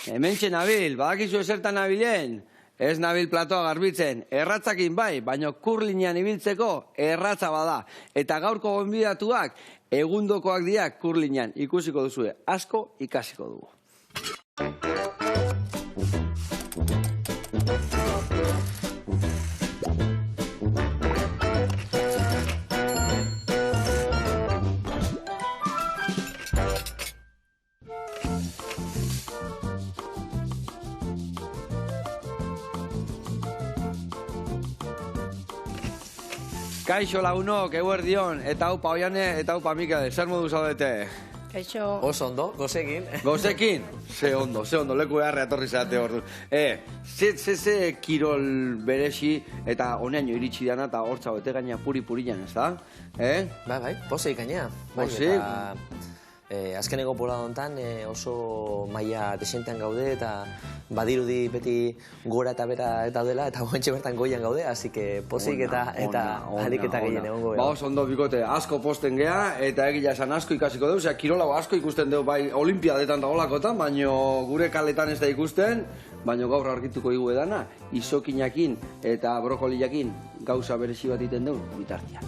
Hementxe nabil, badakizu esertan nabilen. Ez nabil platoa garbitzen, erratzakin bai, baina kurlinean ibiltzeko erratza bada. Eta gaurko gonbidatuak egundokoak dira kurlinean. Ikusiko duzue, asko ikasiko dugu. Kaixo lagunok, eguerdion, eta hau Oiane, eta hau Mikel, zer modu zaudete? Kaixo. Oso ondo, gozekin. Gozekin? Ze ondo, leku beharre atorri zate hor du. Ze kirol beresi eta honean iritsi dana eta hortza bete gaina puri-purian, ez da? Bai, pozik gaina. Pozik? Azkeneko bolada honetan oso maila desentean gaude eta badirudi beti gora eta bera eta daudela eta goentxe bertan goian gaude, así que pozik eta ariketa gehien egongo. Ba, oso ondo bikote, asko posten gea eta egia esan asko ikasiko dugu, kirola asko ikusten dugu bai olimpiadetan dagoelakotan, baino gure kaletan ez da ikusten, baino gaur argituko dugu edana, izokinakin eta brokoliakin gauza berezi bat iten dugu bitartian.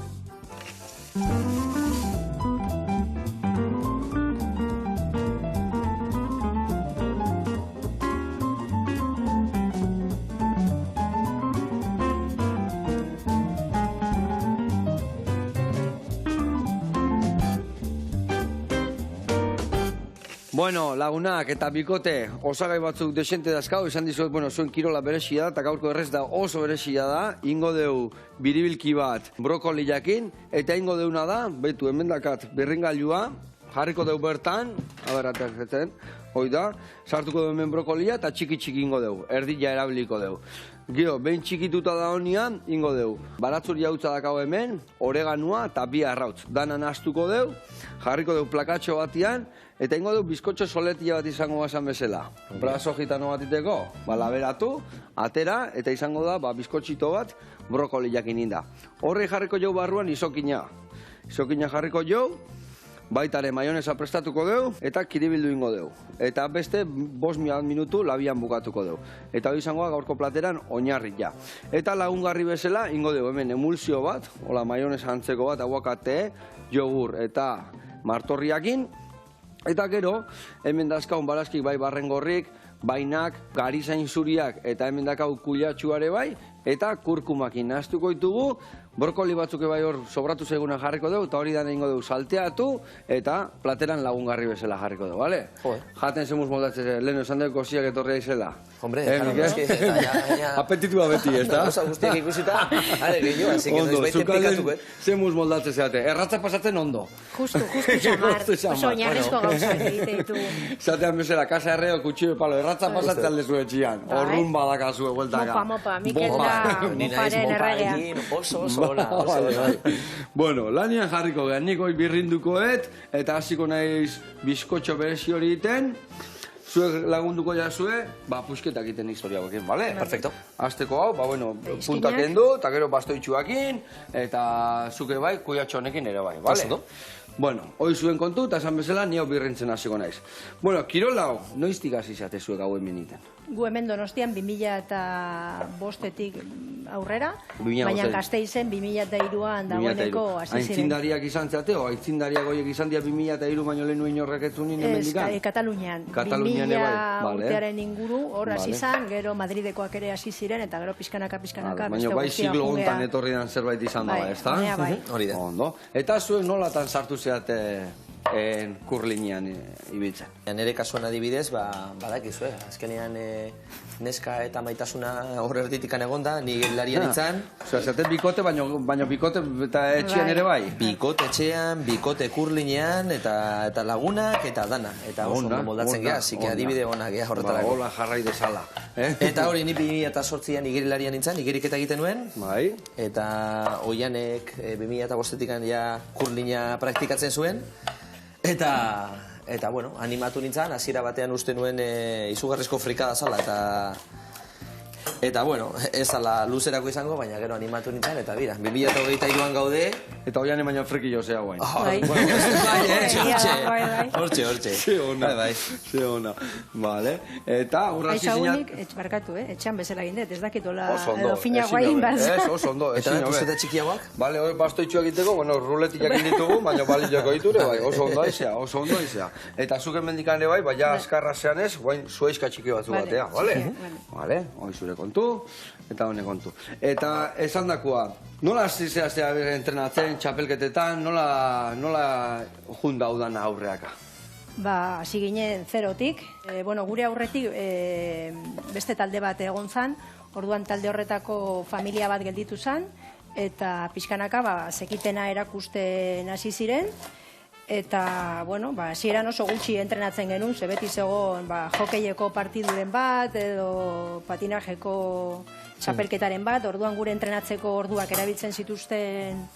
Bueno, lagunak eta bikote, osagai batzuk desente dazkau, esan dizuet, zuen kirola berezia da, eta gaurko errez da oso berezia da, ingo deu biribilki bat brokoliakin, eta ingo deuna da, betu, hemen dakat berringailua, jarriko deu bertan, aberratzen, hoi da, sartuko deu hemen brokolia eta txiki-txiki ingo deu, erdila erabiliko deu. Gio, behin txikituta da honian, ingo deu. Baratzuri hautza dakau hemen, oreganua eta bi arrautz. Danan astuko deu, jarriko deu plakatxo batian, eta ingo deu bizkotxo soletilla bat izango bazan bezala. Brazo gitano bat iteko, laberatu, atera, eta izango da bizkotxito bat brokoliakin inda. Horre jarriko jau barruan izokina. Izokina jarriko jau, baitare maionesa prestatuko deu, eta kiribildu ingo deu. Eta beste 5 minutu labian bukatuko deu. Eta hori izangoa gaurko plateran oinarri ja. Eta lagungarri bezala ingo deu hemen emulsio bat, hola maionesa antzeko bat, aguakate, jogur eta martorriakin. Eta gero, hemen dazkaun barazkik bai barrengorrik, bainak, garizain zuriak eta hemen dakau kuiatxuare bai, eta kurkumakin nahaztuko ditugu, brokoli batzuk bai hor sobratu zaiguna jarriko dugu, eta hori dana ingo dugu salteatu, eta plateran lagungarri bezala jarriko dugu, bale? Jaten zemuz moldatzen, lehenu esan dugu koziak etorria izela. Hombre, ja. Apetitua beti, ez da? Osa guztiak ikusita, gehiago, así que noiz baiten pikatuko, zemuz moldatzen zeate, erratza pasatzen ondo. Justu xamar, oso oinarrizko gauzak egite ditugu. Zatean bezala, kasa erreo, kutxio palo, erratza pasatzen aldezu etxian, horrun badakazue bueltaka. Mopa, Mikel da moparen erregea. Oso hola. Bueno, lanian jarriko gehan, nik hoi birrindukoet, eta hasiko naiz bizkotxo berezi hori iten, zuek lagunduko jazue, pusketak iten historia gokin, bale? Perfecto. Azteko hau, puntak endu, eta gero bastoitxuakin, eta zuke bai, kuiatxo honekin ere bai, bale? Bueno, hoi zuen kontu, eta esan bezala, ni hau birrintzen hasiko naiz. Bueno, kirola hau, noiztik hasi zate zuek hau hemen iten? Gu hemen Donostian 2005-etik aurrera, baina Gasteizen 2003an dagoeneko hasi ziren. Aintzindariak izan zate, o aintzindariak horiek izan dira 2003 baino lehenu inorrek ez zunin hemendikan? Ez, Katalunian. 2000 urtearen inguru, hor hasi zan, gero Madridekoak ere hasi ziren, eta gero pizkanaka. Baina bai siglo hontan etorri dan zerbait izan dara, ez da? Hori da. Eta zuen nolatan sartu zeate kurlinean ibiltzen? Nere kasuan adibidez, badakizue, azkenean neska eta maitasuna horre erditikan egonda, ni gerilarian itzan. Osea, zaten bikote, baina bikote eta etxean ere bai? Bikote etxean, bikote kurlinean, eta lagunak, eta dana. Eta oso moldatzen geha, zike adibide honak geha horretarako. Hola jarrai desala. Eta hori ni 2008an igerilarian itzan, igeriketa egiten nuen. Bai. Eta Oianek 2005-etik kurlina praktikatzen zuen. Eta, bueno, animatu nintzen, hasiera batean uste nuen izugarrizko frikada zala, Eta, bueno, ez ala luzerako izango, baina gero animatu nintzen, eta bira, 2023an gaude. Eta hoian emaino frikillo zea guain. Hortxe. Ze ona. Vale. Eta, urra zizinat... Barkatu, etxan bezala gindet, ez dakitola edo fina guain baz. Oso ondo. Eta betuzeta txikiagoak? Bale, hori bastoitxu egiteko, bueno, ruletik jakin ditugu, baina balioko diture, bai, oso ondo aizea. Eta zuken mendikan ere bai, baina askarra zean ez, guain zueizka txiki batzu batea, bale? Bale, hori zure kontu, eta hone kontu. Eta esan dakoa, nola zizea entrenatzen, txapelketetan, nola junda udan aurreaka? Ba, hasi ginen zerotik. Bueno, gure aurretik beste talde bat egon zan, orduan talde horretako familia bat gelditu zan, eta pixkanaka sekitena erakusten hasi ziren, eta, bueno, hasieran oso gutxi entrenatzen genuen, ze beti zegoen hokeieko partiduren bat, edo patinajeko txapelketaren bat, orduan gure entrenatzeko orduak erabiltzen zituzten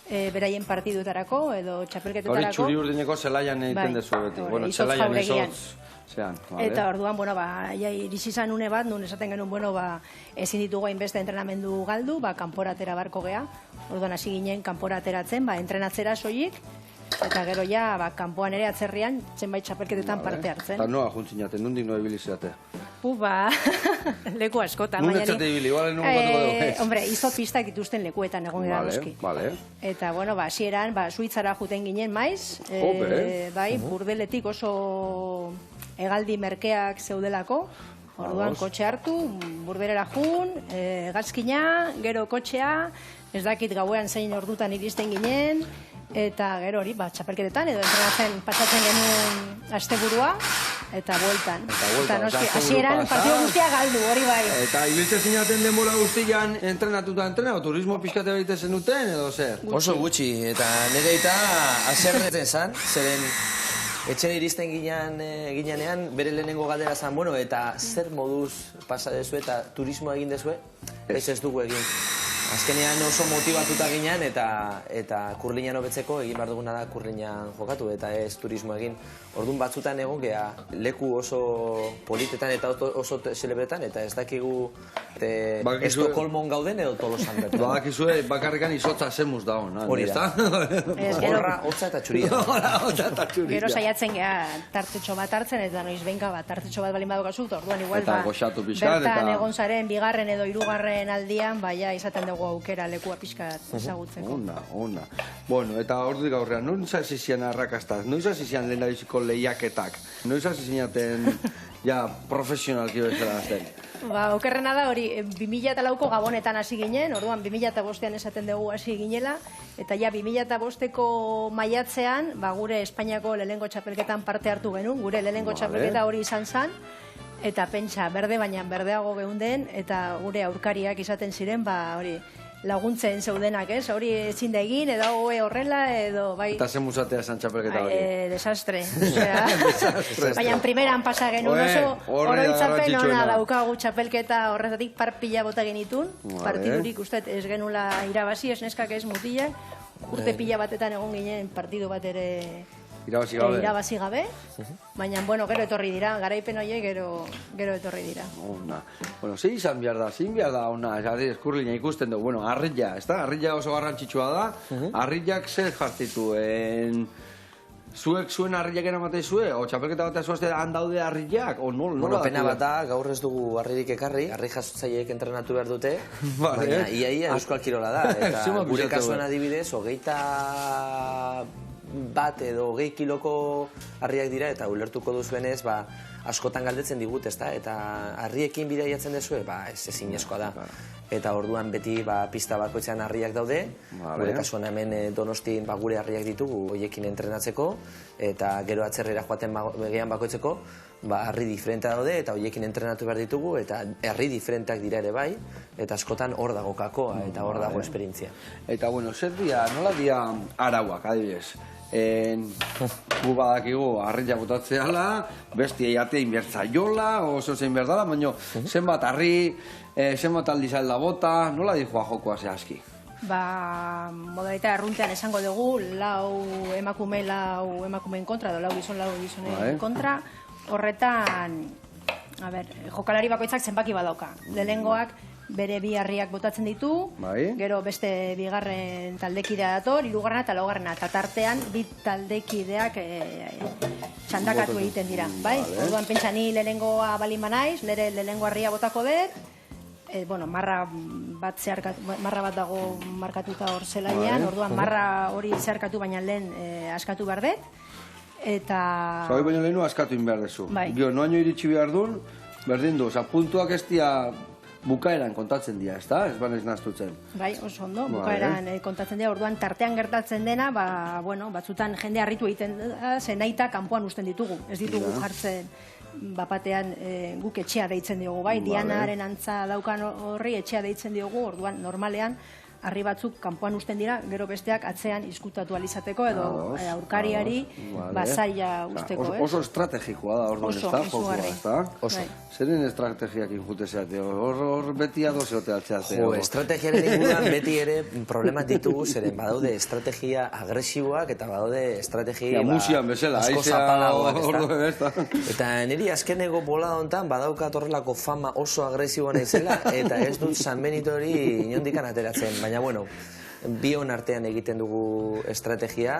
beraien partiduetarako, edo txapelketetarako. Hori txuri urdineko zelaian egiten dezu beti. Bueno, zelaian izotz. Eta orduan, iritsi zan une bat, nun esaten genuen, ezin ditugu hainbeste entrenamendu galdu, kanporatera barko gea. Orduan hasi ginen kanporateratzen, entrenatzera soilik, eta gero ja, kanpoan ere atzerrian, zenbait txapelketetan parte hartzen. Eta noa juntzinaten, nondik noa ibilizate? Leku askotan. Nun etzate ibili, bale, nun batuko dugu. Hombre, izot pistak dituzten lekuetan egon gara noski. Eta, bueno, hasieran, Suitzara juten ginen maiz, Burdeletik oso hegaldi merkeak zeudelako, orduan kotxe hartu, Burdelera jun, gazkina, gero kotxea, ez dakit gauean zein ordutan iristen ginen, eta gero hori, txapelketetan, edo entrenatzen pasatzen genuen asteburua, eta bueltan. Eta noski, hasieran partido guztia galdu, hori bai. Eta ibiltzen zinaten denbora guztian entrenatuta o turismo pixkate behite zenuten, edo zer? Oso gutxi, eta nire eta aserretzen zan, zeren etxen iristen ginean, bere lehenengo galdera zan, bueno, eta zer moduz pasa dezu eta turismoa egin dezue, ez dugu egin. Azkenean oso motibatuta ginean eta kurlinan hobetzeko egin behar duguna da kurlinan jokatu eta ez turismo egin. Orduan batzutan egon gea leku oso politetan eta oso celebretan eta ez dakigu Estokolmon gauden edo Tolosan bertan. Badakizue bakarrikan izotza zemuz daun. Hori da. Horra, hotza eta txuria. Gero saiatzen gea tartetxo bat hartzen eta noiz behinka tartetxo bat balin badokazu, orduan igual bertan egon zaren bigarren edo hirugarren aldian, izaten dugu aukera lekua pixka ezagutzeko. Ona. Bueno, eta ordudik aurrean, noiz hasi zian arrakastaz, noiz hasi zian lehendabiziko lehiaketak, noiz hasi zinaten profesionalki bezala azten. Okerrena da hori, 2004ko Gabonetan hasi ginen, orduan 2005an esaten dugu hasi ginela, eta 2005ko maiatzean, gure Espainiako lehenengo txapelketan parte hartu genuen, gure lehenengo txapelketa hori izan zen, eta pentsa, berde baina berdeago geunden, eta gure aurkariak izaten ziren, hori, laguntzen zeudenak, ez? Hori ezin da egin, edo horrela, edo bai... Eta zen musatea esan txapelketa hori? Desastre. Baina primeran pasa genuen oso, oroitzapen hona daukagu txapelketa horretatik parpila bota genitun, partidurik uste ez genula irabazi, ez neskak ez mutilak, urte pila batetan egon ginen partidu bat ere... Irabazi gabe, baina, bueno, gero etorri dira, garaipen horiek gero etorri dira. Bueno, zein izan behar da, ona, eskurlina ikusten dugu, bueno, arrilla, ez da? Arrilla oso garrantzitsua da, arrillak zer jartituen, zuek zuen arrillak eramatei zue, o txapelketa bat ezuazte handaude arrillak, o nola? Bueno, pena bat da, gaur ez dugu arririk ekarri, arri jasotzaileek entrenatu behar dute, baina iaia euskal kirola da, eta gure kasuan adibidez, 21 edo 20 kiloko harriak dira, eta ulertuko duzuenez, askotan galdetzen digut, ezta? Eta harriekin bidaiatzen dezue, ez ezinezkoa da. Eta orduan beti pista bakoitzean harriak daude, gure kasuan hemen Donostin gure harriak ditugu hoiekin entrenatzeko, eta gero atzerrera joaten begean bakoitzeko, harri diferentea daude, eta hoiekin entrenatu behar ditugu, eta harri diferenteak dira ere bai, eta askotan hor dago kakoa, eta hor dago esperientzia. Eta, bueno, zer dira, nola dira arauak, adibidez? Gu badakigu harria botatzeala, bestia jatein bertzaiola, oso zein berdala, baina zenbat harri, zenbat aldizal da bota, nola dihoa jokoa zehazki? Modalita arruntean esango dugu, lau emakumeen kontra, edo lau gizonen kontra, horretan A ber, jokalari bakoitzak zenbaki badauka. Lehenengoak bere bi harriak botatzen ditu, gero beste bigarren taldekidea dator, hirugarrena eta laugarrena, eta tartean bi taldekideak txandakatu egiten dira, bai? Orduan pentsa ni lehenengoa balin banaiz, nire lehenengo harria botako dut, bueno, marra bat dago markatuta hor zelaian, orduan marra hori zeharkatu baina lehen askatu behar dut, eta... Hori baina lehenu askatu behar dezu. Gio, noaino iritsi behar duen, berdin du, puntuak ez dia bukaeran kontatzen dira, ez da? Ez banez naztutzen. Bai, oso ondo, bukaeran kontatzen dira, orduan tartean gertatzen dena, batzutan jende harritu egiten da, zenaita kanpoan usten ditugu, ez ditugu jartzen bapatean guk etxea deitzen diogu, bai, Dianaren antza daukan horri etxea deitzen diogu, orduan normalean harri batzuk kanpoan usten dira, gero besteak atzean izkutatu alizateko edo aurkariari zaila usteko, Oso estrategikoa da, orduan ez da, jokua, ez da? Oso. Zeren estrategiak injute zeate, hor beti adozeote altzeate? Estrategiaren inguruan beti ere problemat ditugu, zeren badaude estrategia agresiboak eta badaude estrategia asko zapalagoak, ez da? Eta niri azkeneko bolada honetan badaukat horrelako fama oso agresiboa naizela eta ez dut San Benito hori inondikan ateratzen, baina bueno, bion artean egiten dugu estrategia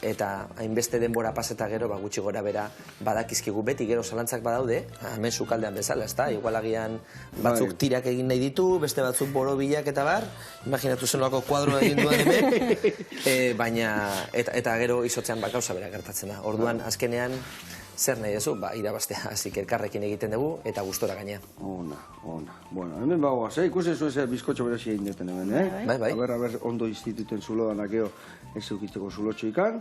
eta hainbeste denbora paseta gero gutxi gora bera badakizkigu beti gero zalantzak badaude, hemen sukaldean bezala, ez da? Igual agian batzuk tirak egin nahi ditu, beste batzuk borobilak eta bar, imaginatu zenolako kuadroa egin duen hemen, baina eta gero izotzean gauza bera gertatzen da. Orduan, azkenean, zer nahi duzu? Irabaztea, hasik elkarrekin egiten dugu eta gustora gaina. Ona. Bueno, hemen bagoaz, ikusen zuen zer bizkotxo berezi egin duten hemen, Bai. Aber, ondo instituten zulo danakeo ez eukitzeko zulotxo ikan,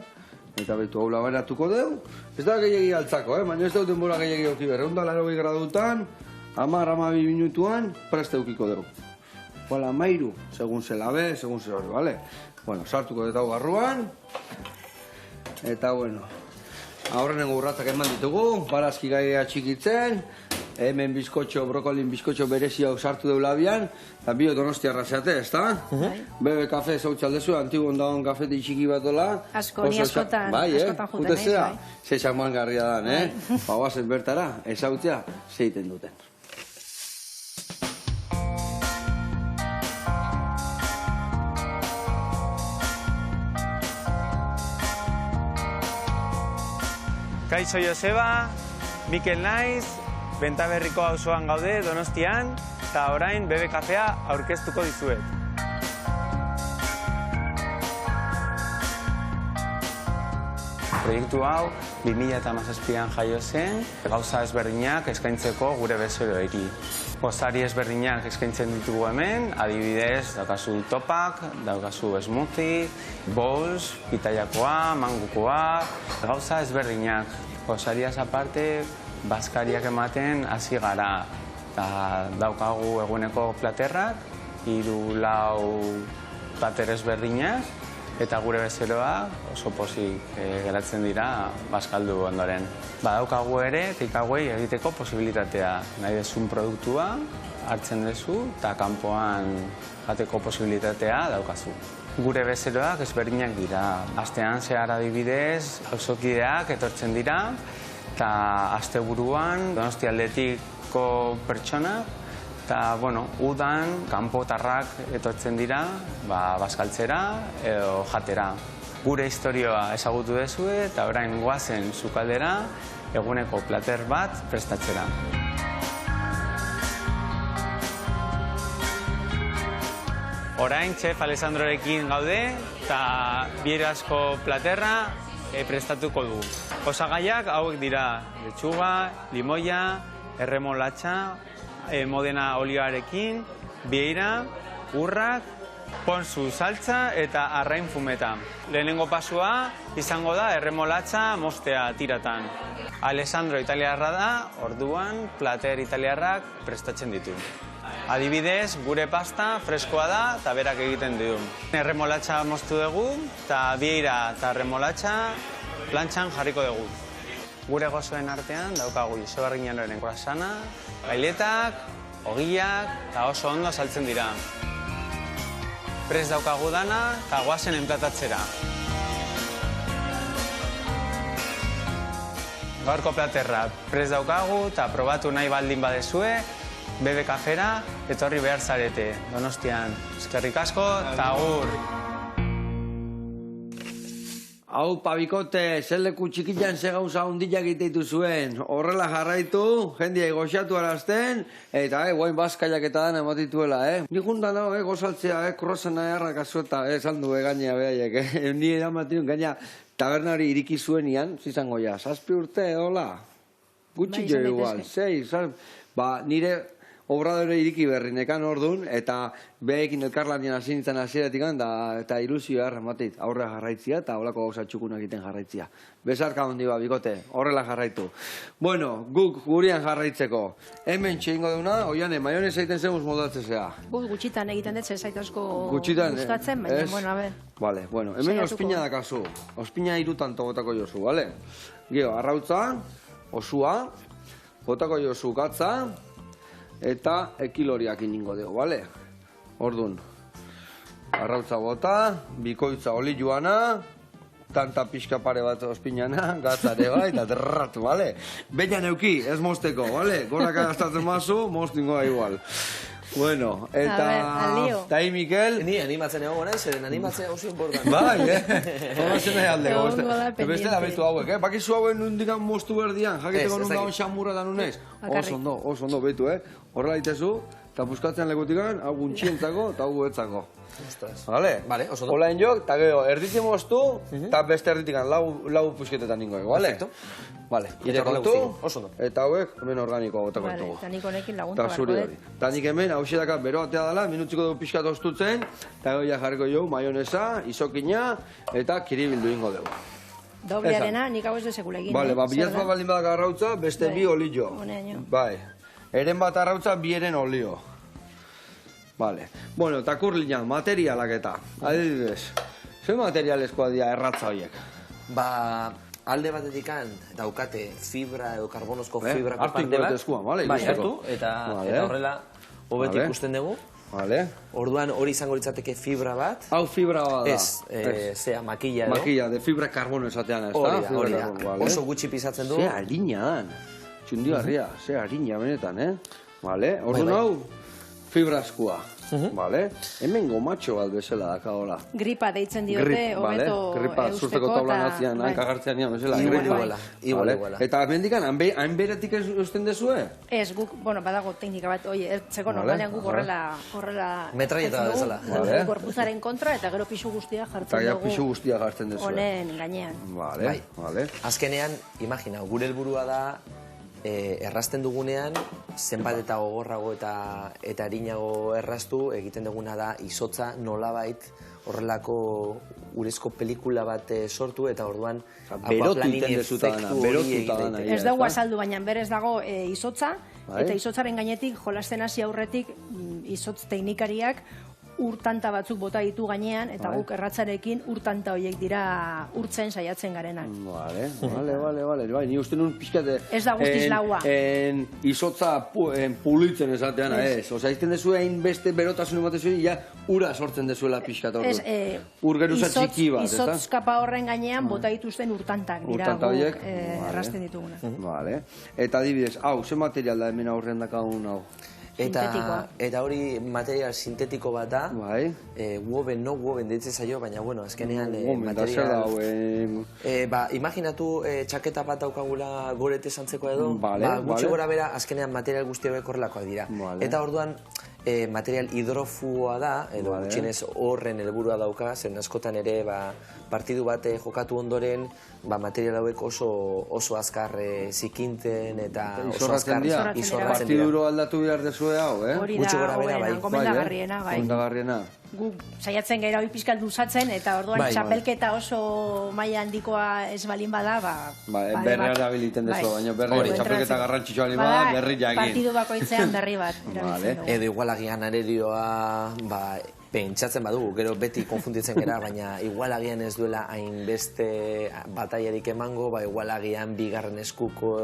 eta betu hau labaratuko deu. Ez da gehiagi altzako, baina ez dut denbora gehiagi auki berre. 180 gradutan, 10-12 minutuan, preste eukiko deu. Hola, mairu, segun zela be, segun zela hori, bale? Bueno, sartuko dut hau barruan, eta bueno, aurrenengo urratzak eman ditugu, barazki gaia txikitzen, hemen bizkotxo, brokolin bizkotxo berezi hau sartu deu labian, eta bio donostiarra zeate, ez da? Bebe kafe zautxaldezu, antigo ondagon kafeti txiki bat dola. Asko, ni askotan juten naiz, bai. Ze txaman garria dan, Bagoazen bertara, ezautzea, zeiten duten. Kaixo Joseba, Mikel naiz, Bentaberriko auzoan gaude Donostian, eta orain Bebe Kafea aurkeztuko dizuet. Proiektu hau 2017an jaio zen, gauza ezberdinak eskaintzeko gure bezeroei. Gozari ezberdinak eskaintzen ditugu hemen, adibidez, daukazu topak, daukazu smoothie, bowls, pitaiakoa, mangukoa, gauza ezberdinak. Gozariaz aparte, bazkariak ematen hasi gara. Daukagu eguneko platerrak, 3-4 plater ezberdinak, eta gure bezeroa oso pozik geratzen dira bazkaldu ondoren. Badaukagu ere, takeaway egiteko posibilitatea. Nahi dezun produktua hartzen duzu eta kanpoan jateko posibilitatea daukazu. Gure bezeroak ezberdinak dira. Astean zehar adibidez, auzokideak etortzen dira, eta asteburuan Donostialdetiko pertsonak, eta, udan kanpotarrak etortzen dira, bazkaltzera edo jatera. Gure historioa ezagutu dezue eta orain goazen sukaldera eguneko plater bat prestatzera. Orain Chef Alessandrorekin gaude eta bierazko platerra prestatuko dugu. Osagaiak hauek dira letxuga, limoia, erremolatxa, modena olioarekin, bieira, urrak, ponzu saltza eta arrain fumeta. Lehenengo pasua izango da erremolatxa mostea tiratan. Alessandro italiarra da, orduan plater italiarrak prestatzen ditu. Adibidez, gure pasta freskoa da eta berak egiten du. Erremolatxa moztu dugu eta bieira eta erremolatxa plantxan jarriko dugu. Gure gozoen artean daukagu Joseba Arginaloren croissanta, gailetak, ogiak eta oso ondo saltzen dira. Prest daukagu dana eta goazen enplatatzera. gaurko platerra prest daukagu eta probatu nahi baldin badezue, Bebe Kafera, etorri behar zarete, Donostian. Eskerrik asko, eta agur! Hau, pabikote, zer leku txikitan ze gauza hundiak egiteitu zuen. Horrela jarraitu, jendia goxatu arazten, eta guain bazkaiak eta dana ematituela, Ni juntan dago, gozaltzea, kurrozena errakazu eta saldu gaina behaiek, Ni eramatun gaina tabernari iriki zuenian, zizango ja, 7 urte, hola? Gutxi jo igual, 6, nire obradore iriki berrinekan ordun, eta behekin elkarlanian hasi nintzen hasieratik eta ilusioa errematit, aurrera jarraitzia eta holako gauza txukuna egiten jarraitzia. Besarka hondi bikote, horrela jarraitu. Bueno, guk gurian jarraitzeko. Hemen txeingo deuna, oiane, maionez egiten zemuz moldatzezea. Gutxitan egiten dut, zait asko Gutxitan, gustatzen, baina, bueno, a ver. Vale, bueno, hemen ospina dakazu. Ospina 3 tanto botako jozu, vale? Gero, arrautza, osua, botako jozu gatza, eta ekiloriak iningo dugu, bale? Orduan, arrautza bota, bikoitza oli joana, tanta pixka pare bat ospinana, gatzare bai, eta drrat, bale? Beina neuki, ez mosteko, bale? Goraka gastatzen mazu, mostingoa igual. Bueno, eta Mikel... Ni animatzen egon nahi, zeren animatzen oso importante. Bai, Formazio nahi aldeko. Beste da betu hauek, Bakizu hauen nundikan mostu berdian, jakiteko nun dagoen xamurra da nunez. Oso ondo, betu, Horrela itezu, eta buskatzen lekutikan, hau guntxientzako eta hau etzako. Vale? Vale, oso ondo. Olain jok, eta gero, erditi moztu, eta beste erditikan, lau pusketetan ningoek, vale? Perfecto. Vale, irekontu, eta hauek, hemen organikoa gotako ditugu. Eta nik honekin laguntu barko dut. Eta nik hemen, hauxe daka beroatea dela, minutziko dugu pixkat ostutzen, eta gero ja jarriko jo, maionesa, izokina, eta kiribildu ingo dugu. Doblearena, nik hau ez desekula egin. Vale, bilatzua baldin badak arrautza, beste bi olio. Bai, eren bat arrautza, bi eren olio. Vale, bueno, eta kurlina, materialak eta, adibidez, zer materialezkoa dira erratza horiek? Alde batetikan daukate fibra edo karbonozko fibra hartu ingoet eskua, bale? Bai, hartu, eta horrela hobeto ikusten dugu. Orduan hori izango litzateke fibra bat. Hau fibra bat da. Ez, zea, makilla edo. Makilla, de fibra karbono esatean, ez da? Hori da, oso gutxi pisatzen du. Ze harina dan, txundi harria, ze harina benetan, Vale, orduan hau fibra eskua. Vale, hemen gomatxo bat bezala dakagola. Gripa deitzen diote, hobeto gripa, zurteko taulan atzian, hankagartzean nian bezala. Iguala. Eta mendikan, hain beretik eusten dezue? Ez, guk, badago teknika bat, ertzeko normalean guk horrela... Metraieta bezala. Gorpuzaren kontra, eta gero pixu guztia jartzen dugu. Pixu guztia jartzen dezue. Honen gainean. Vale. Azkenean, imagina, gure helburua da, errasten dugunean, zenbat eta gogorrago eta arinago erraztu, egiten duguna da izotza nolabait horrelako urezko pelikula bat sortu, eta orduan berotu iten dezuta dana. Ez dugu azaldu, baina berez dago izotza, eta izotzaren gainetik jolasten hasi aurretik izotz teknikariak urtanta batzuk bota ditu gainean, eta guk erratzarekin urtanta horiek dira urtzen saiatzen garenak. Vale. Bai, ni uste nun pixkate... Ez da guztiz laua. Izotza pulitzen esatean, ez. Osa, izten dezu egin beste berotasun ematezu, ja ura sortzen dezuela pixkat hor. Ur geruza txiki bat, ez da? Izotz kapa horren gainean bota dituzten urtantak dira guk errasten dituguna. Vale. Eta adibidez, hau, ze material da hemen aurrean dakagun hau? Eta hori material sintetiko bat da, woven, no woven deitzen zaio, baina, bueno, azkenean material... Imaginatu txaketa bat daukagula gorete santzeko edo, gutxi gora bera, azkenean material guztiak horrelakoak dira. Eta orduan, material hidrofugoa da, edo gutxienez horren helburua dauka, zen askotan ere partidu bat jokatu ondoren, material hauek oso azkar zikinten eta oso azkar izorratzen dira. Partiduro aldatu behar dezue hau, Hori da, gomendagarriena. Guk saiatzen gaira hori pixkat luzatzen, eta orduan txapelketa oso maila handikoa ez balin bada, berri erabiliten dezu, baina berri txapelketa garrantzitsua balin bada, berri jagin. Partidu bakoitzean berri bat erabiltzen dugu. Edo igualagian arerioa, pentsatzen badugu, gero beti konfunditzen gara, baina igualagian ez duela hainbeste bataiarik emango, igualagian bigarren eskuko,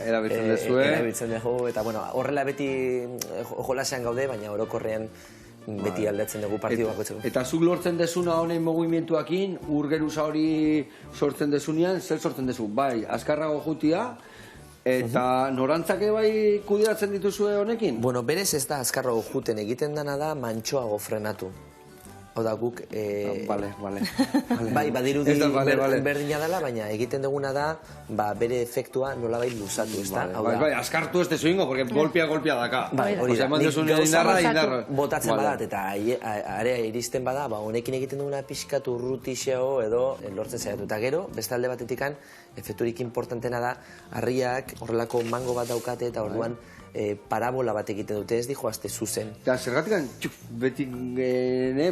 erabiltzen dugu, eta horrela beti jolasean gaude, baina orokorrean beti aldatzen dugu partidu bakoitzeko. Eta zuk lortzen desuna honen mugimenduakin, urgeruza hori sortzen desunean, zer sortzen dezu? Bai, azkarrago jutia, eta norantzake bai kudeatzen dituzue honekin? Bueno, berez ez da azkarrago juten, egiten dana da mantxoago frenatu. Hau da guk... Vale. Bai, badirudi vale. berdina dela, baina egiten duguna da bere efektua nolabait luzatu, ez da? Bai, askartu ez dezu ingo, porque golpea daka. Bai, hori da. Nik indarra. Botatzen badat, eta area iristen bada, honekin egiten duguna pixkatu urrutixeo edo lortzen zaitu. Eta gero, beste alde batetikan, efekturik importantena da, harriak horrelako mango bat daukate, eta orduan parabola bat egiten dute, ez dijoazte zuzen. Eta zergatik beti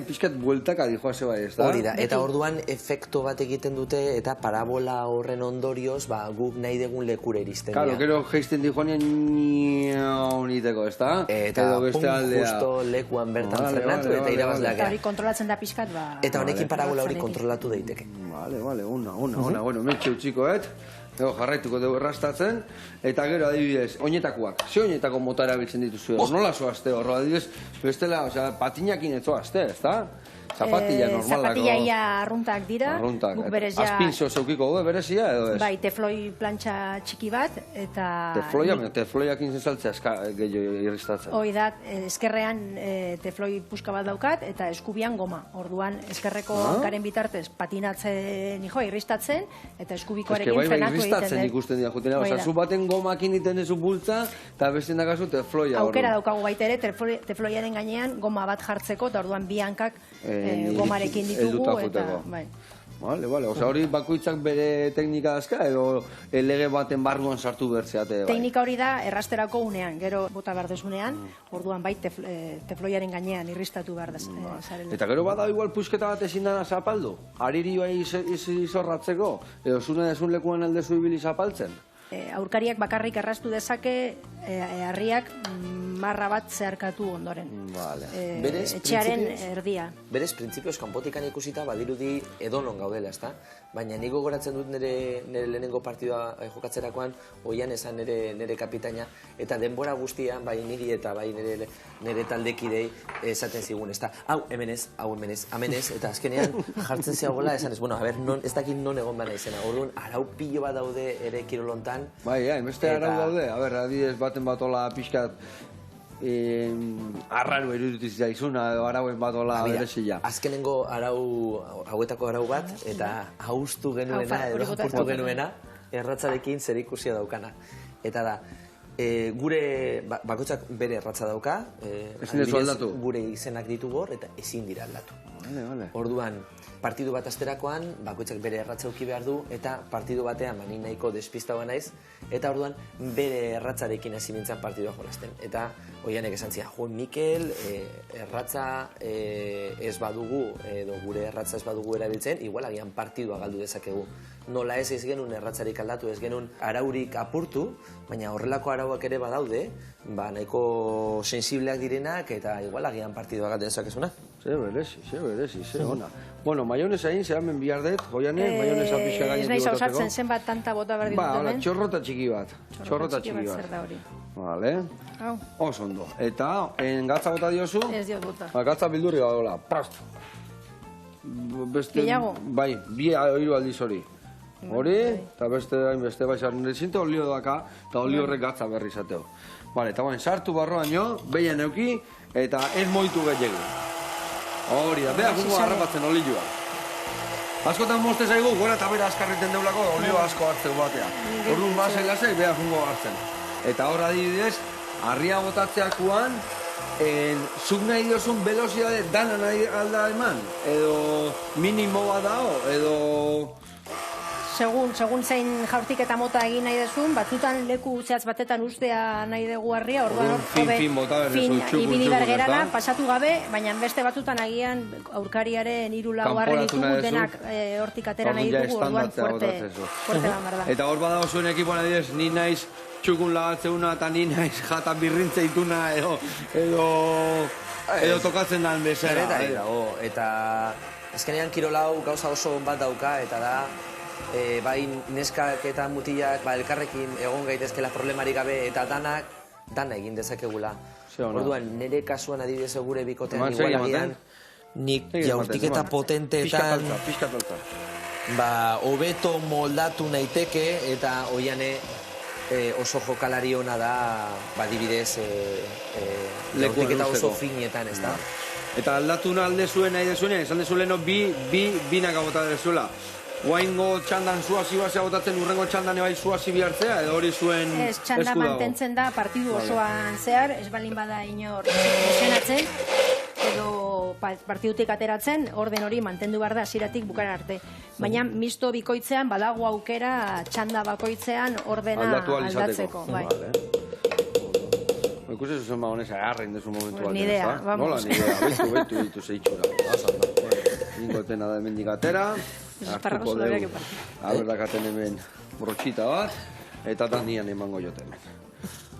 pixkat bueltaka dijoaze bai, ez da? Hori da, eta orduan efekto bat egiten dute, eta parabola horren ondorioz, guk nahi degun lekure iristen dira. Karo, gero geisten dijoanean niteko, ez da? Eta justo lekuan bertan frenatu, eta irabazleak. Eta hori kontrolatzen da pixkat, Eta honekin parabola hori kontrolatu daiteke. Vale, ona, bueno, metxe utxikoet. Ego jarraituko dugu errastatzen, eta gero adibidez, oinetakoak. Ze oinetako mota erabiltzen dituzue? Nola zoazte horro, adibidez, bestela, patinakin ez zoazte, ez da? Zapatilla normalako. Zapatilla ia arruntak dira. Arruntak. Berezia... Azpinzo zeukiko du, berezia edo ez? Bai, tefloi plantxa txiki bat, eta... Tefloiakin zezaltzea gehiago irristatzen. Hoi da, eskerrean tefloi puska bat daukat, eta eskubian goma. Orduan, eskerreko hankaren bitartez patinatzen, irristatzen, eta eskubikoarekin frenatu egiten dut. Irristatzen ikusten dira jutena. Osa, zu baten gomakin iten ezu bultza, eta bestean dakazu tefloia. Aukera daukagu baita ere, tefloiaren gainean goma bat jartzeko, eta orduan bi hankak gomarekin ditugu, eta... Vale, oza, hori bakoitzak bere teknika dazka, edo lege baten barruan sartu bertzeate? Teknika hori da errasterako unean, gero bota behar desunean, orduan bai tefloiaren gainean irristatu behar zarela. Eta gero bada igual pusketa bat ezin dana zapaldu? Hariri bai izorratzeko? Edo zune desun lekuan aldezu ibili zapaltzen? Aurkariak bakarrik erraztu dezake, harriak marra bat zeharkatu ondoren. Etxearen erdia. Berez, printzipioz, kanpotikan ikusita badirudi edonon gaudela, ezta? Baina niko goratzen dut nire lehenengo partidua jokatzerakoan, oian esan nire kapitaina, eta denbora guztian, bai niri eta bai nire taldekidei esaten zigun, ezta? Hau, hemenez, amenez, eta azkenean jartzen zeagoela esan ez, bueno, a ber, ez dakit non egon bana izena. Orduan, arau pilo bat daude ere kirolontan. Bai, beste arau daude, a ber, adidez baten batola pixkat arraro eruditiz jaizuna, arauen batola berezila. Azkenengo hauetako arau bat, eta haustu genuena, edo apurtu genuena, erratzarekin zer ikusia daukana. Eta da, gure bakoitzak bere erratza dauka, gure izenak ditugu hor, eta ezin dira aldatu. Orduan, partidu bat asterakoan, bakoitzak bere erratza uki behar du, eta partidu batean mani nahiko despistaua naiz, eta orduan bere erratzarekin hasi nintzen partidua jolasten. Eta oianek esan zian, jo, Mikel, erratza ez badugu, edo gure erratza ez badugu erabiltzen, igual agian partidua galdu dezakegu. Nola ez genuen erratzarik aldatu, ez genuen araurik apurtu, baina horrelako arauak ere badaude, nahiko sensibleak direnak, eta igual agian partidua galdu dezakezuna. Ze berezi, ona. Bueno, maionesa egin, zeramen bihar dut, goiane, maionesa pixa gainetik ez nahi zauzatzen zenbat tanta bota behar ditut hemen. Txorrota txiki bat. Txorrota txiki bat, zer da hori. Vale. Oso ondo. Eta, gatza bota diozu? Ez diot bota. Gatza bildurri gadola. Prast. Gehiago? Bai, bi hiru aldiz hori. Hori, eta beste baixar. Nezinte olio daka, eta olio horrek gatza berri izateo. Vale, eta bain, sartu barroan jo, behien euki, eta ez moitu gehiago. Hori da, beha gungo harrapatzen olioa. Askotan mozte zaigu, gora eta bera askarriten deulako olio asko hartzeu batea. Orduan basai lasai, beha gungo hartzen. Eta hor adibidez, harria botatzeakoan, zuk nahi diozun velozidade dana nahi alda eman, edo minimo bat dao, edo... Segun zein jaurtik eta mota egin nahi dezun, batzutan leku zehatz batetan ustea nahi dugu harria, orduan ibili bergerana, pasatu gabe, baina beste batzutan agian aurkariaren 3-4 harri ditugu, denak hortik atera nahi dugu, orduan fuerte da. Eta hor badago zuen ekipoan adidez, ni naiz txukun lagatzeuna eta ni naiz jatan birrintzeituna edo tokatzen dan bezera. Eta azkenean kirolau gauza oso bat dauka, eta da, bai neskak eta mutilak elkarrekin egon gaitezkela problemari gabe, eta danak dana egin dezakegula. Ze ona. Orduan, nire kasuan adibidez gure bikotean Eman, segi igual agian, ematen. nik Segi jaurtiketa ematen, potenteetan Pixka taltza. hobeto moldatu naiteke eta oiane oso jokalari ona da, adibidez, jaurtiketa oso finetan, ez da. Eta aldatu alde zuen nahi dezuenean, esan dezueleno binak abota dezuela. Guaingo txandan suazi basea botatzen, urrengo txandan ebai suazi bihartzea, edo hori zuen Ez, txanda esku dago? mantentzen da partidu osoan zehar, ez balin bada inor lesionatzen, edo partidutik ateratzen, orden hori mantendu behar da hasieratik bukara arte. Baina misto bikoitzean badago aukera txanda bakoitzean ordena Aldatu ahal izateko. aldatzeko. Bai. Ikusi zuzen ba honez, agarrein dezu momentu Pues batean, ni idea, ezta? vamos. Nola, ni idea, beitu zeitxura. Ingotena da hemendik atera, hartuko dugu, aberdakaten hemen brotxita bat, eta tandian emango joten.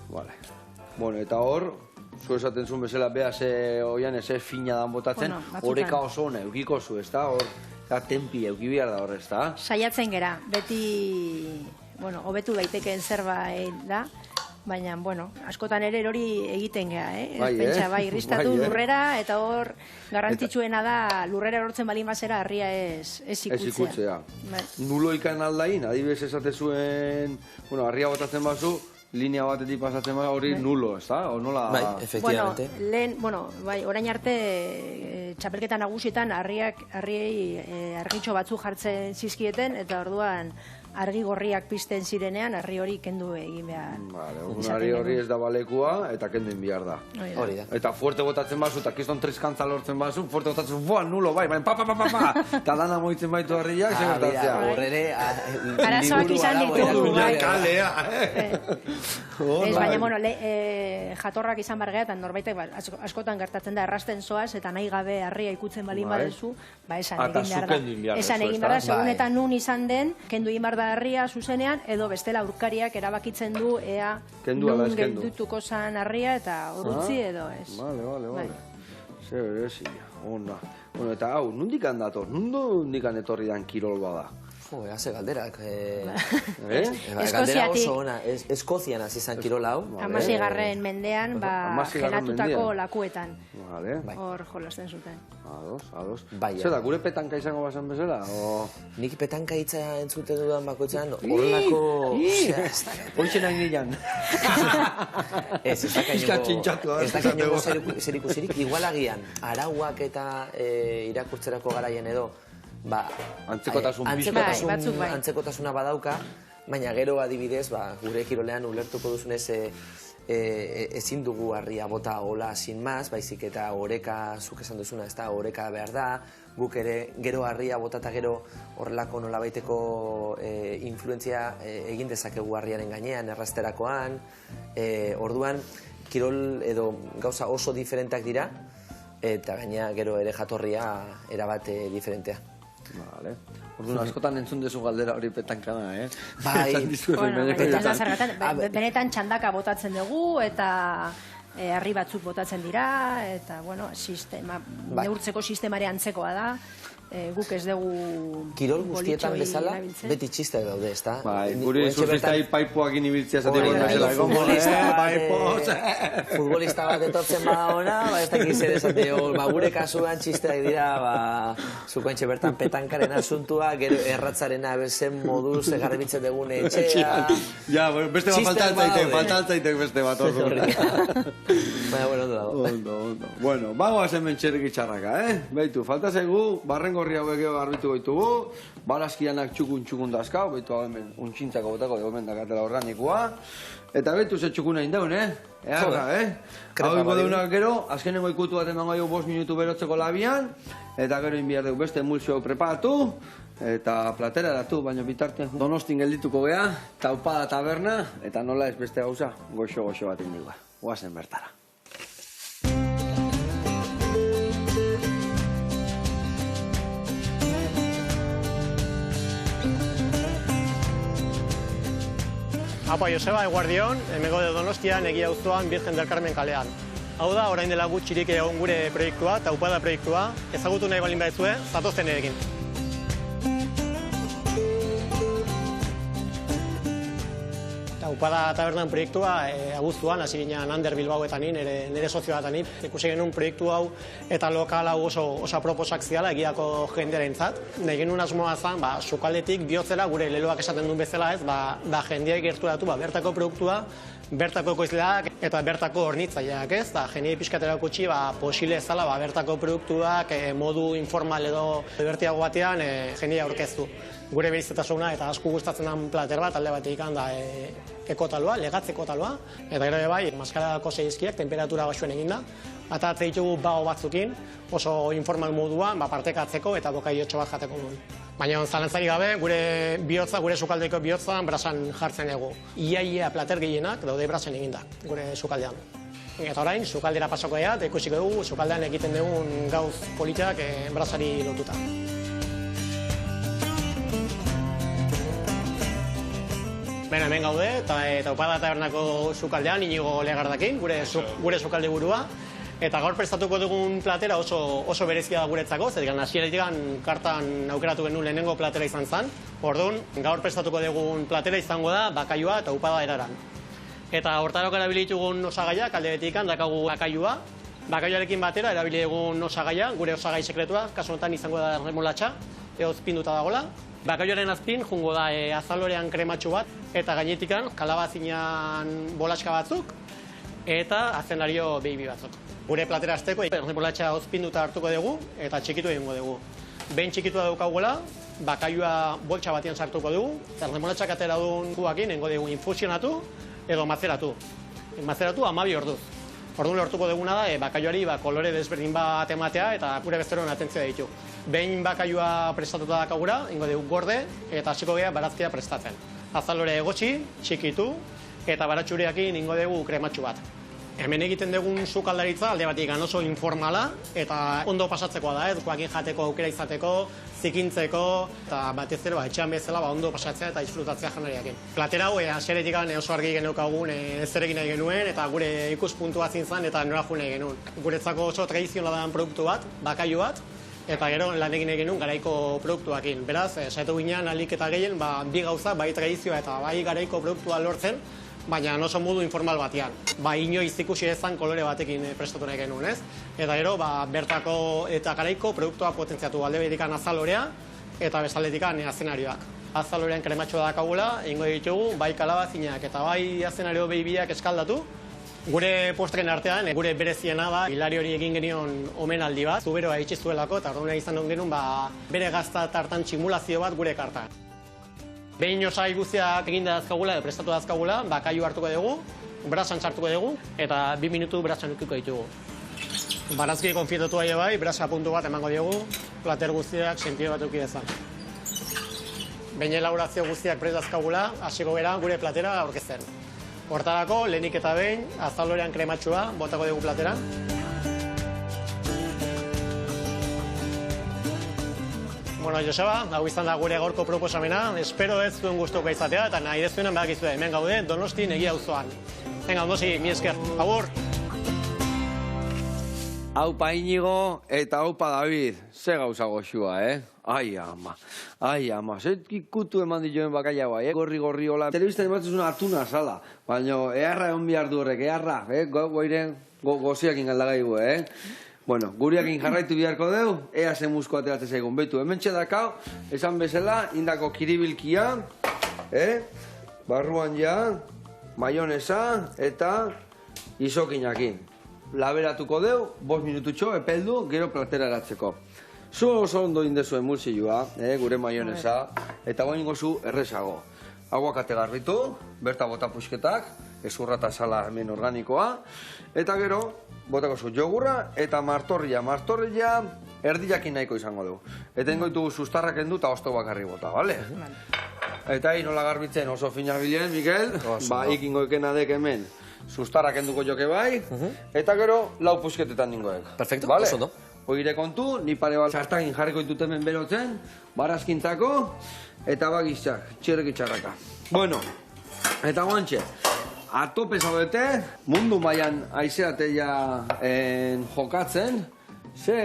Vale. Bueno, eta hor, zu esaten zuen bezala, beha ze oian eze fina dan botatzen, Bueno, batzutan. horeka oso ona eukiko zu, ezta? Hor, tempi euki behar da hor, ezta? Saiatzen gera, beti, bueno, hobetu daitekeen zerbait da, baina, bueno, askotan ere hori egiten gea, Bai, Pentsa, bai, irristatu Bai, lurrera, eta hor garrantzitsuena da lurrera erortzen balin bazera harria ez ikutzea. Bai. Nulo ikan aldain, adibidez esate zuen, bueno, harria botatzen bazu, linea batetik pasatzen bazu, hori nulo, ezta? O nola... Bai, efectivamente. Bai, orain arte txapelketa nagusietan harriei argitxo batzu jartzen zizkieten, eta orduan argi gorriak pizten zirenean, harri hori kendu egin behar. Vale, harri hori ez da balekua, eta kendu egin behar da. Hori da. Eta fuerte botatzen bazu, eta kiston triskantza lortzen bazu, fuerte botatzen, buah, nulo, bai, pa, eta dana moitzen baitu harriak, zer gertatzea. Horrere, Arazoak izan ditugu, bai. Kalea, Ez, baina, bueno, jatorrak izan bargea, eta norbaitek askotan gertatzen da errasten zoaz, eta nahi gabe harria ikutzen balin badezu, esan egin behar da. Esan egin behar da, segun eta nun izan den, kendu egin behar da harria zuzenean, edo bestela aurkariak erabakitzen du, ea nun geldituko zan harria, eta urutzi edo ez. Vale. Zer berezia, ona. Bueno, eta hau, nundik handator? Nundik etorri dan kirol bada? Jo, haze galderak. Eskoziatik. Galdera oso ona. Eskozian hasi izan kirol hau. 16. mendean, gelatutako lakuetan. Vale. Hor jolasten zuten. Ados. Bai, Zer da, gure petanka izango basan bezala? Nik petanka hitza entzuten dudan bakoitzan, horrelako... Hoixen hain nilan. Ez da kainoko zerikusirik, igual agian, arauak eta irakurtzerako garaian edo, antzekotasuna badauka, baina gero adibidez, gure kirolean ulertuko duzunez ezin dugu harria bota hola sin más, baizik eta oreka, zuk esan duzuna, ez da, oreka behar da, guk ere gero harria bota eta gero horrelako nolabaiteko influentzia egin dezakegu harriaren gainean, errasterakoan, orduan, kirol edo gauza oso diferenteak dira, eta gaina gero ere jatorria erabate diferentea. Vale. Orduan, askotan entzun dezu galdera hori petankana, Bai. Benetan txandaka botatzen dugu, eta harri batzuk botatzen dira, eta, bueno, neurtzeko sistemare antzekoa da. Guk ez dugu kirol guztietan bezala, beti txisteak daude, ez da? Bai, guri surfistai paipuak inibiltzea zatik bezala. Futbolista bat etortzen bada ona, ez dakik zer esateo, gure kasuan txisteak dira, zukoentxe bertan petankaren asuntua, gero erratzarena zen moduz garbitzen dugun etxea. Ja, beste bat faltaltzaitek beste bat. Baina, bueno, ondo dago. Ondo. Bueno, bagoaz hemen txerrik itxarraka, Beitu, falta zaigu, barrengorri hauek garbitu goitugu, barazkianak txukun dazkau, beitu hau hemen untxintzako botako dugu hemen dakatela horranikoa, eta beitu ze txukuna indaun, Hau ingo deunak gero, azkenengo ikutu bat emango dugu 5 minutu berotzeko labian, eta gero inbiar dugu beste emulsio preparatu, eta platera eratu, baina bitarte Donostin geldituko gea, Taupada taberna, eta nola ez beste gauza, goxo bat indigua. Oazen bertara. Apa, Joseba, eguardion, hemengo de Donostian, Egia auzoan, Virgen del Carmen kalean. Hau da, orain dela gutxirik egon gure proiektua, Taupada proiektua, ezagutu nahi balin baduzue, zatozten egin. Taupada tabernan proiektua abuztuan, hasi ginen Ander Bilbao eta nire sozioa eta ikusi genuen proiektu hau eta lokal hau oso proposak ziala egiako jendearentzat. Nahi genuen asmoa zen, sukaldetik bihotzera gure leloak esaten duen bezala ez, jendeak gerturatu bertako produktua, bertako ekoizleak eta bertako hornitzaileak ez, jende pixkatera kutsi posible ezala bertako produktuak modu informal edo divertiago batean jendea aurkeztu. Gure berezitasuna eta asko gustatzen den plater bat alde batetik da ekotaloa, legatzeko taloa, eta gero bai, maskarako zeizkiak temperatura baxuen eginda, eta atzea ditugu bao batzukin, oso informal moduan, partekatzeko eta bokaiotxo bat jateko modu. Baina zalantzari gabe, gure bihotza, gure sukaldeko bihotza, brasan jartzen dugu. Ia plater gehienak daude brasan eginda, gure sukaldean. Eta orain, sukaldera pasako ea, ikusiko dugu, sukaldean egiten dugun gauz politak brasari lotuta. Hemen gaude, eta Taupada tabernako sukaldean, Inigo Legardakin, gure sukalde burua. Eta gaur prestatuko dugun platera oso berezia da guretzako, zertik hasieratik kartan aukeratu genuen lehenengo platera izan zen. Orduan, gaur prestatuko dugun platera izango da bakailua Taupada eraran. Eta hortarok erabili ditugun osagaiak, alde betikan dakagu bakailua. Bakailuarekin batera erabili dugun osagaia, gure osagai sekretua, kasu honetan izango da remolatxa, ozpinduta dagola. Bakailuaren azpin, jungo da azalorean krematxu bat, eta gainetikan kalabazinan bolaska batzuk, eta azenario baby batzuk. Gure platera azteko, remolatxa ozpinduta hartuko dugu, eta txikitu egingo dugu. Behin txikitua daukaguela, bakailua boltsa batean sartuko dugu, eta remolatxak atera duen guakin, engo dugu infusionatu edo mazeratu. Mazeratu 12 orduz. Orduan lortuko duguna da, bakailuari kolore desberdin bat ematea eta gure besteron atentzioa ditu. Behin bakailua prestatuta dakagura, ingo dugu gorde eta hasiko gea barazkia prestatzen. Azalore egotxi, txikitu eta baratxuriakin ingo dugu krematxu bat. Hemen egiten dugun sukaldaritza alde batik oso informala eta ondo pasatzekoa da, guakin jateko aukera izateko, zikintzeko eta batez ere etxean bezala ondo pasatzea eta disfrutatzea janariakin. Platera hau hasieretik oso argi geneukagun zer egin nahi genuen eta gure ikuspuntua zintzen eta nora jo nahi genuen. Guretzako oso tradizionala den produktu bat, bakailu bat, eta gero lan egin nahi genuen garaiko produktuakin. Beraz, saiatu ginen alik eta gehien bi gauza, bai tradizioa eta bai garaiko produktua lortzen, baina oso modu informal batean. Inoiz ikusi ezan kolore batekin prestatu nahi genuen, ez? Eta gero, bertako eta garaiko produktua potentziatu alde betikan azalorea eta bezaldetikan azenarioak. Azalorean krematxoa dakagula, ingo ditugu, bai kalabazinak eta bai azenario babyak eskaldatu. Gure postren artean, gure bereziena da, Hilari hori egin genion omenaldi bat, zuberoa itxizuelako, eta orduan izan genuen bere gazta tartan tximulazio bat gure kartan. Behin osai guztiak eginda dazkagula edo prestatu dazkagula, bakailu hartuko dugu, brasan sartuko dugu, eta 2 minutu brasan ukiko ditugu. Barazki konfitatu bai, brasa puntu bat emango diogu, plater guztiak sentio bat euki dezan. Behin elaborazio guztiak prest dazkagula, hasiko gara gure platera aurkezten. Hortarako, lehenik eta behin, azalorean krematxua, botako dugu platera. Bueno, Joseba, hau izan da gure gaurko proposamena. Espero ez zuen gustuko izatea eta nahi dezuenan badakizue. Hemen gaude, Donostin Egia auzoan. Venga, ondosi, mi esker. Agur! Aupa Inigo eta aupa David. Ze gauza goxua, Ai ama, ikutu eman dituen bakaila bai, gorri hola. Telebistan ematzuzuna atuna sala, baina eharra egon behar du horrek, eharra, goiren goziakin galdagaigu, Bueno, guriakin jarraitu biharko deu, ea zen musko ateratzen zaigun. Betu, hemen txedakau, esan bezala, indako kiribilkia, barruan ja, maionesa eta izokinakin. Laberatuko deu, 5 minututxo, epeldu, gero platera eratzeko. Zu oso ondo indezu emulsioa, gure maionesa, eta guain gozu errezago. Aguakate garbitu, berta bota puxketak, ezurra eta sala hemen organikoa, eta gero, botako zu jogurra eta martorria. Martorria erdiakin nahiko izango dugu. Eta ingoitu sustarrak endu eta osto bakarri bota, bale? Eta nola garbitzen oso fina bilen, Mikel, ikingo ekena dek hemen. Sustarrak enduko joke bai, eta gero lau pusketetan ningoek. Perfecto, oso ondo. Oire kontu, ni pare bat sartakin jarriko ditut hemen berotzen, barazkintzako, eta bagitzak, txirrekitxarraka. Bueno, eta guantxe, atope zaudete, mundu mailan aizeateia jokatzen, ze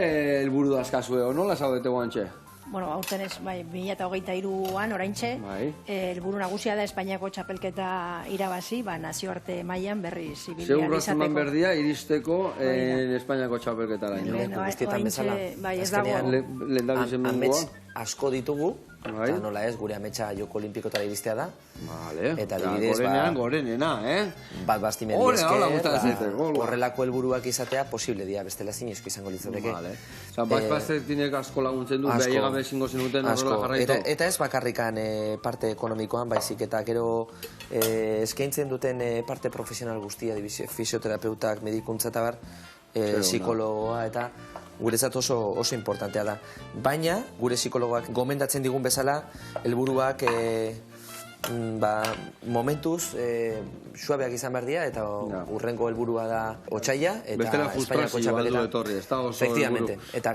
helburu dazkazue, nola zaudete guantxe? bueno, aurten ez, bai, 2023an, oraintxe, Bai. helburu nagusia da Espainiako txapelketa irabazi, nazioarte mailan berriz Ze ibilia urratzeman izateko. berdia iristeko Espainiako txapelketaraino. Bueno, Guztietan oraintxe, bezala. bai, ez Azkenean, dago. Lehendabizen mengua. Amets asko ditugu, Bai. eta nola ez, gure ametsa Joko Olimpikotara iristea da. Vale. Eta Ja, adibidez, gorenena, bat bastimendi Ole, hola, esker, gustatzen zaite, gola. horrelako helburuak izatea posible dira, bestela zinezko izango litzateke. Vale. Osa, baztinek asko laguntzen du, Asko. behi gabe ezingo zenuten horrela Asko. jarraitu. Eta ez bakarrikan parte ekonomikoan, baizik eta gero eskaintzen duten parte profesional guztia, fisioterapeutak, medikuntza eta bar, psikologoa eta guretzat oso importantea da. Baina, gure psikologoak gomendatzen digun bezala, helburuak momentuz suabeak izan behar dira, eta urrengo helburua da otsaila, eta Bestela Espainiako frustrazioa txapelketa. du etorri, ez da oso Efectivamente. helburu. Eta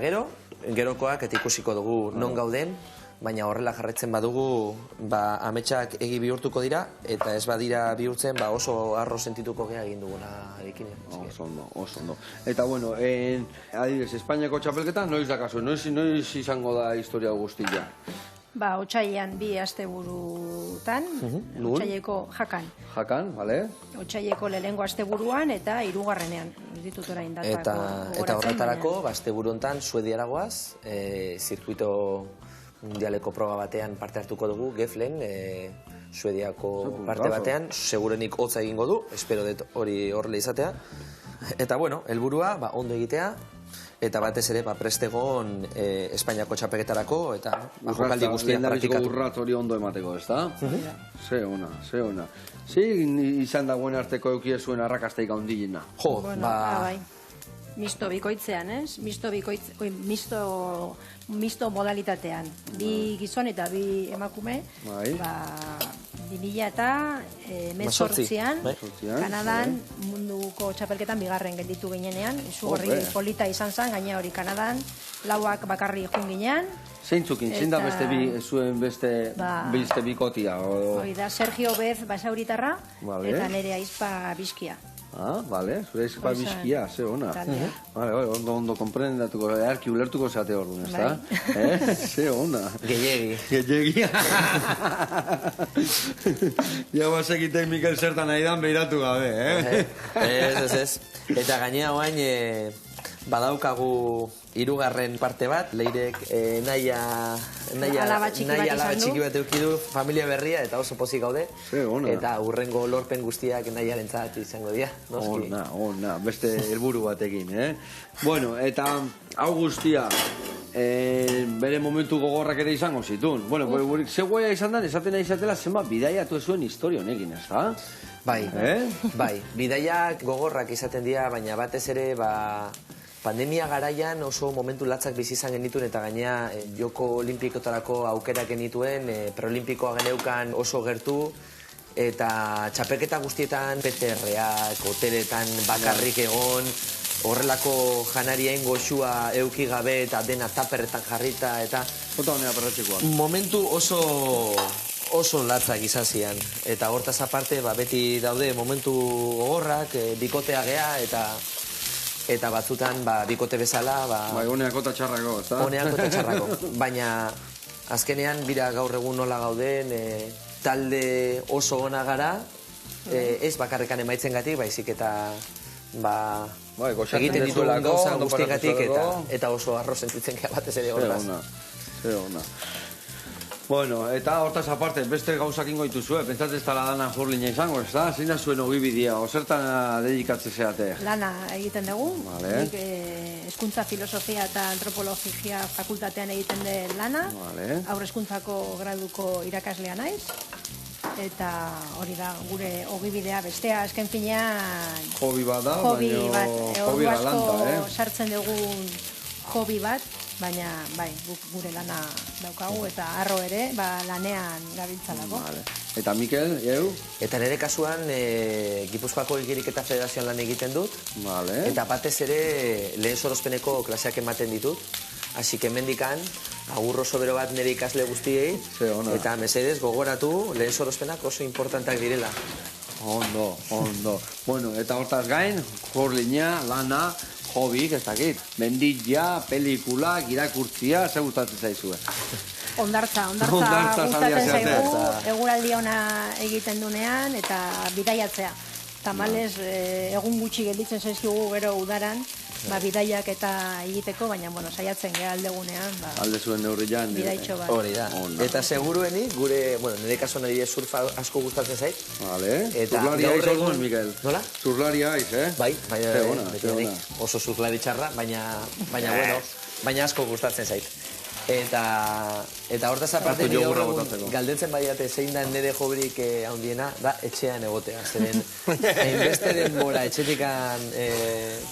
gerokoak eta ikusiko dugu non gauden, baina horrela jarraitzen badugu, ametsak egi bihurtuko dira, eta ez badira bihurtzen, oso arro sentituko gea egin duguna ekin. Oso ondo. Eta bueno, adibidez, Espainiako txapelketa, noiz dakazu, noiz izango da historia guztia? Otsailean 2 asteburutan, otsaileko jakan. Jakan, bale? Otsaileko lehenengo asteburuan eta 3. Ez ditut orain datak Eta horretarako, asteburu hontan Suediara goaz, zirkuito mundialeko proba batean parte hartuko dugu, Geflen, Suediako parte batean, segurenik hotza egingo du, espero dut hori horrela izatea. Eta bueno, helburua ondo egitea, eta batez ere prestegon Espainiako txapelketarako eta jokaldi guztiak praktikatu. Urratz hori ondo emateko, ez da? Ze ona. Ze izan dagoen arteko eukiezuen arrakastaik handiena? Jo, bai. Misto bikoitzean, ez? Misto modalitatean. 2 gizon eta 2 emakume. 2018an, Kanadan munduko txapelketan 2. gelditu ginenean. Izugarri polita izan zen, gaina hori Kanadan. 4 bakarri joan ginean. Zeintzukin, zein da beste bikotia? Hoi da, Sergio Bez basauritarra eta nire aizpa bizkia. Ah, bale, zure aizpa bizkia, ze ona. Bale, ondo konprendatuko, arki ulertuko zate hor duen, ez da? Ze ona. Gehiegi. Ja, basekiten Mikel zertan nahi dan behiratu gabe, Ez. Eta gainea oain, badaukagu 3. parte bat, Leirek alaba txiki bat eukidu, familia berria, eta oso pozik gaude. Eta hurrengo lorpen guztiak nahiarentzat izango dira. Ona, beste helburu batekin, Bueno, eta hau guztia, bere momentu gogorrak ere izango zitun. Bueno, ze guaia izan da, esaten nahi izatela zenbat bidaiatu zuen historio honekin, ez da? Bai, bidaiak gogorrak izaten dira, baina batez ere, pandemia garaian oso momentu latzak bizi izan genituen eta gainea Joko Olimpikotarako aukerak genituen, preolimpikoa geneukan oso gertu eta txapelketa guztietan PTR-ak, hoteletan bakarrik egon, horrelako janarien goxua euki gabe eta dena taperretan jarrita eta momentu oso latzak izan zian. Eta hortaz aparte beti daude momentu gogorrak, bikotea gea eta batzutan bikote bezala... Honeako eta txarrako, ez da? Honeako eta txarrako. Baina azkenean bira gaur egun nola gauden, talde oso ona gara, ez bakarrekan emaitzen gatik, baizik eta egiten ditugun gauza guztien gatik eta oso arro sentitzen gara batez ere horraz. Ze ona. Bueno, eta hortaz aparte, beste gauzak ingo dituzue, pentsat ez tala dana jurlina izango, ez da? Zein da zuen ogibidea, osertan dedikatze zeate? Lana egiten dugu, nik hezkuntza filosofia eta antropologia fakultatean egiten den lana, haur hezkuntzako graduko irakaslea naiz, eta hori da gure ogibidea bestea, azken finean... Hobi bat da, hobi galanta, sartzen dugun hobi bat, baina bai, gure lana daukagu eta arro ere lanean gabiltzalako. Eta Mikel, eu? Eta nire kasuan Gipuzkoako Igiriketa Federazioan lan egiten dut, eta batez ere lehen sorospeneko klaseak ematen ditut, hasi kemendikan agur oso bero bat nire ikasle guztiei, eta mesedez gogoratu lehen sorospenak oso importantak direla. Ondo. Bueno, eta hortaz gain, jurlina, lana, hobik, ez dakit. Mendilla, pelikulak, irakurtzia, ze gustatzen zaizue. Ondartza Hondartza gustatzen esaldia zaigu, zeatea. eguraldi ona egiten dunean eta bidaiatzea. Tamalez, egun gutxi gelditzen zaizkigu gero udaran, bidaiak eta egiteko, baina, saiatzen geha aldegunean, Alde zuen neurrian. bidaitxo bat. Hori da. Eta seguruenik, nire kasuan adibidez surfa asko gustatzen zait. Vale. Eta Zurlaria gaur aiz egun- orduan, Mikel. Nola? Zurlaria aiz, eh? Bai, Ze ona, beti ze nik ona. oso zurlari txarra, baina asko gustatzen zait. Eta hortaz aparte Hartu nire jogurra gaur egun botatzeko. galdetzen badiate zein da nire hobirik handiena, da etxean egotea. Zeren, hainbeste denbora etxetikan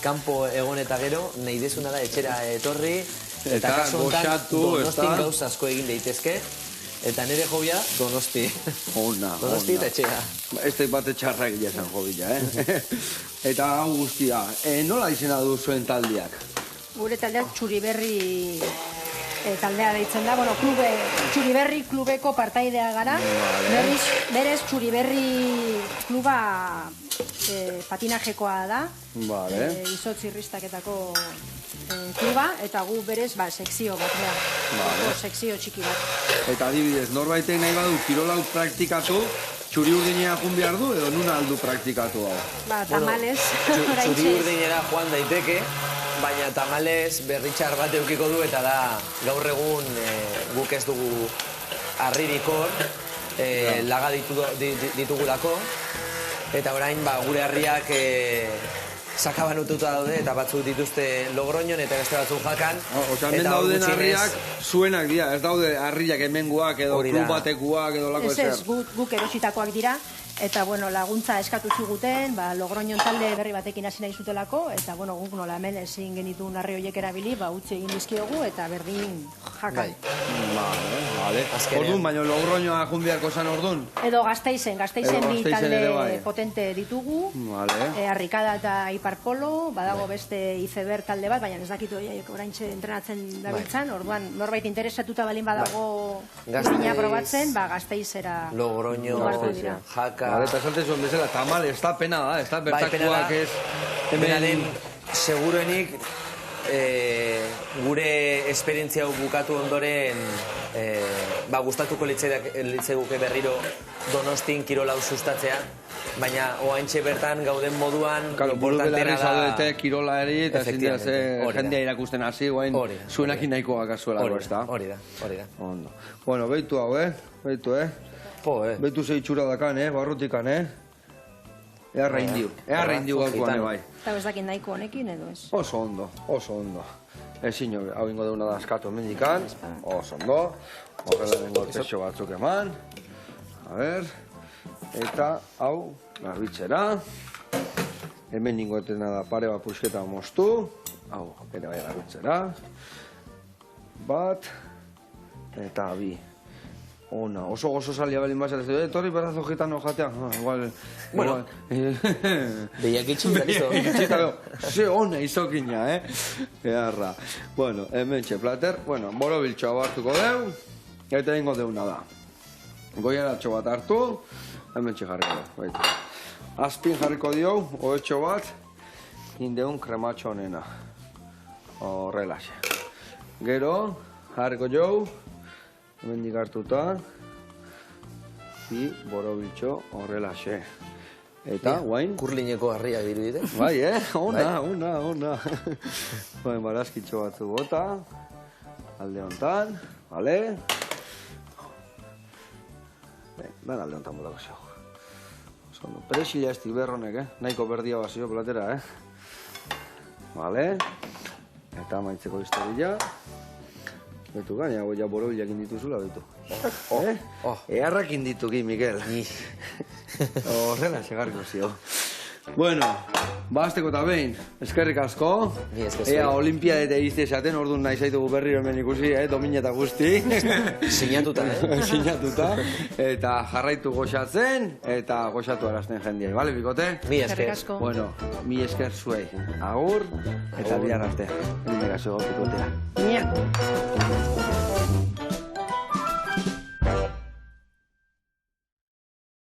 kanpo egon eta gero, nahi dezuna da etxera etorri, eta Eta kasu honetan goxatu, Donostin ezta? gauza asko egin daitezke, eta nire hobia Donosti. Ona, Donosti eta etxea. Ez da bate txarra egia zen jobila, eh? Eta hau guztia, nola izena du zuen taldiak? Gure taldeak Txuriberri taldea deitzen da, Txuriberri klubeko partaidea gara, berez Txuriberri kluba patinajekoa da, Vale. izotz irristaketako kluba, eta gu berez sekzio bat da, sekzio txiki bat. Eta adibidez, norbaitek nahi badu kirolau praktikatu, txuri urdinea jun behar du, edo nuna aldu praktikatu hau? Tamalez, Txuri urdinera joan daiteke, baina tamalez berritxar bat eukiko du eta da gaur egun guk ez dugu harririk hor, laga ditugulako, eta orain gure harriak sakabanututa daude eta batzuk dituzte Logroñon eta beste batzuk Jakan. Osa, hemen dauden harriak zuenak dira, ez daude harriak hemengoak edo Hori da. klub batekuak edo lako Ez, guk erositakoak dira, eta laguntza eskatu ziguten, Logroñon talde berri batekin hasi nahi zutelako, eta guk nola hemen ezin genitun harri horiek erabili, utzi egin dizkiogu, eta berdin Jakan. Vale. Orduan, baina Logroñoa jun beharko zan orduan? Edo Gasteizen bi Gasteizen ere bai. talde potente ditugu, Vale. Harrikada eta Iparpolo, badago beste iceberg talde bat, baina ez dakitu oraintxe entrenatzen dabiltzan, orduan norbait interesatuta balin badago urdina probatzen, Gasteizera Logroño, Barko dira. Jaka. Vale, eta esaten zuen bezala, tamal, ez da pena da, ez da bertakoak ez... Pena den, seguruenik, gure esperientzia hau bukatu ondoren, gustatuko litzeguke berriro Donostin kirolau sustatzea, baina oaintxe bertan gauden moduan importantena da... zaudete kirola eri eta ezin dira ze jendea irakusten hasi, guain zuenakin nahikoak azuelako, ez da? Hori da. Ondo. Bueno, behitu hau, behitu, behitu ze itxura dakan, barrutikan, Earra indiu gaurkoan, bai. Eta ez dakit nahiko honekin edo ez? Oso ondo. Ezin hau ingo deuna da askatu mendikan, oso ondo. Horrela dengo texo batzuk eman. A ber, eta hau, garbitzera. Hemen ingotena da pare bat pusketa moztu. Hau, ere bai garbitzera. Bat, eta bi. Ona, oso gozo salia belin bazera, ez dut, torri berrazo gitan hojatea. Igual... Bueno, behiak itxin da, listo. Ze ona izokina, Earra. Bueno, hemen plater, borobiltxoa hartuko deu, eta ingo deuna da. Goiaratxo bat hartu, hemen jarriko deu. Azpin jarriko dio, oetxo bat, indeun krematxo honena. Horrelaxe. Gero, jarriko jau, hemen hartuta, bi borobiltxo horrelaxe. Eta, guain? Kurlineko harria dirudite. Bai, ona. Baina barazkitxo batzu bota, alde hontan, bale? Dan alde hontan botako zeu. Zondo, presila estik berronek, nahiko berdia bazio platera, Bale? Eta maitzeko historia. Betu gaina, goia borobilak indituzula, betu. Earrak indituki, Mikel. Horrela, segarko zio. Bueno, bazteko eta behin, eskerrik asko. Ea, olimpiadete izte esaten, orduan nahi zaitugu berriro hemen ikusi, domina eta guzti. Sinatuta, Sinatuta. Eta jarraitu goxatzen, eta goxatu arazten jendiai, bale, bikote? Mi esker. Eskerrik asko. Bueno, mi esker zuei. Agur, eta bihar arte. Bikotera. Mia.